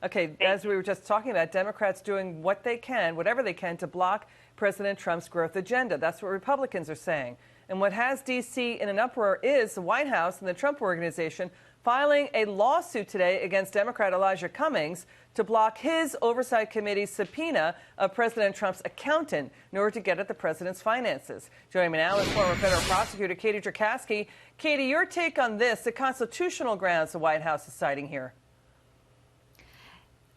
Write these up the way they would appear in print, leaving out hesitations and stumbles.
Okay, as we were just talking about, Democrats doing what they can, whatever they can, to block President Trump's growth agenda. That's what Republicans are saying. And what has D.C. in an uproar is the White House and the Trump Organization filing a lawsuit today against Democrat Elijah Cummings to block his Oversight Committee's subpoena of President Trump's accountant in order to get at the president's finances. Joining me now is former federal prosecutor Katie Cherkasky. Katie, your take on this, the constitutional grounds the White House is citing here.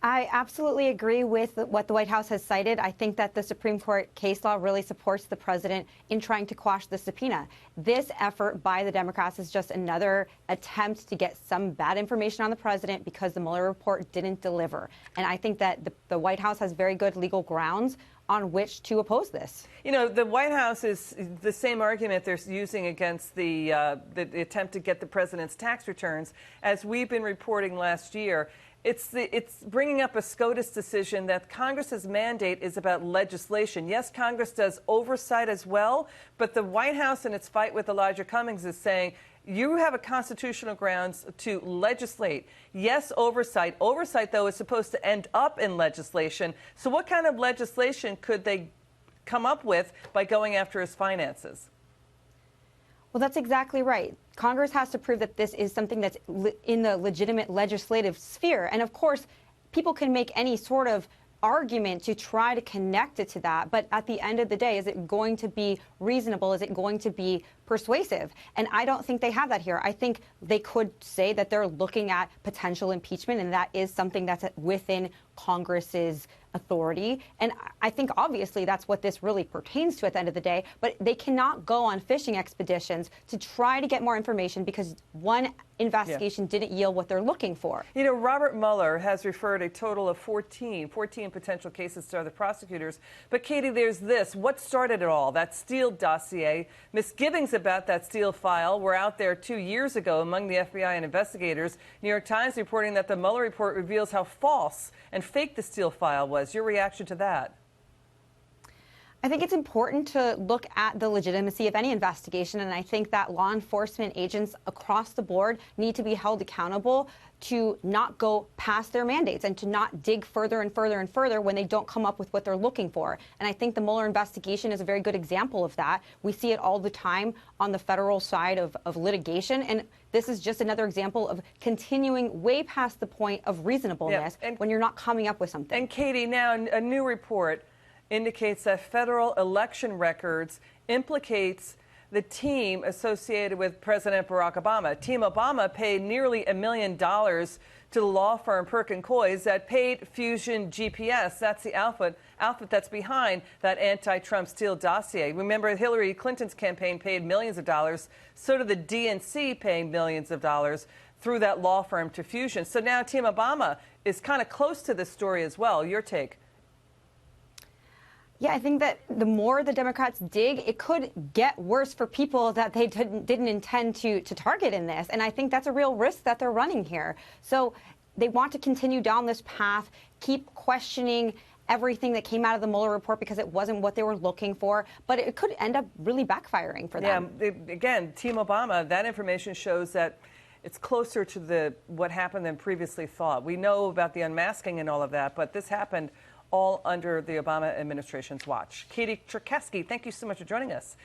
I absolutely agree with what the White House has cited. I think that the Supreme Court case law really supports the president in trying to quash the subpoena. This effort by the Democrats is just another attempt to get some bad information on the president because the Mueller report didn't deliver. And I think that the White House has very good legal grounds on which to oppose this. You know, the White House is the same argument they're using against the attempt to get the president's tax returns. As we've been reporting last year, it's bringing up a SCOTUS decision that Congress's mandate is about legislation. Yes, Congress does oversight as well, but the White House in its fight with Elijah Cummings is saying you have a constitutional grounds to legislate. Yes, oversight. Oversight, though, is supposed to end up in legislation. So what kind of legislation could they come up with by going after his finances? Well, that's exactly right. Congress has to prove that this is something that's in the legitimate legislative sphere. And of course, people can make any sort of argument to try to connect it to that. But at the end of the day, is it going to be reasonable? Is it going to be persuasive? And I don't think they have that here. I think they could say that they're looking at potential impeachment, and that is something that's within Congress's authority. And I think obviously that's what this really pertains to at the end of the day. But they cannot go on fishing expeditions to try to get more information because one investigation didn't yield what they're looking for. You know, Robert Mueller has referred a total of 14 potential cases to other prosecutors. But Katie, there's this. What started it all? That Steele dossier. Misgivings about that Steele file were out there 2 years ago among the FBI and investigators. New York Times reporting that the Mueller report reveals how false and fake the Steele file was. Your reaction to that? I think it's important to look at the legitimacy of any investigation, and I think that law enforcement agents across the board need to be held accountable to not go past their mandates and to not dig further and further and further when they don't come up with what they're looking for. And I think the Mueller investigation is a very good example of that. We see it all the time on the federal side of litigation, and this is just another example of continuing way past the point of reasonableness when you're not coming up with something. And Katie, now a new report indicates that federal election records implicates the team associated with President Barack Obama. Team Obama paid nearly $1 million to the law firm Perkin Coys that paid Fusion GPS. That's the outfit that's behind that anti-Trump Steele dossier. Remember, Hillary Clinton's campaign paid millions of dollars. So did the DNC paying millions of dollars through that law firm to Fusion. So now Team Obama is kind of close to this story as well. Your take? Yeah, I think that the more the Democrats dig, it could get worse for people that they didn't intend to target in this. And I think that's a real risk that they're running here. So they want to continue down this path, keep questioning everything that came out of the Mueller report because it wasn't what they were looking for. But it could end up really backfiring for them. Yeah, again, Team Obama, that information shows that it's closer to what happened than previously thought. We know about the unmasking and all of that, but this happened all under the Obama administration's watch. Katie Cherkasky, thank you so much for joining us.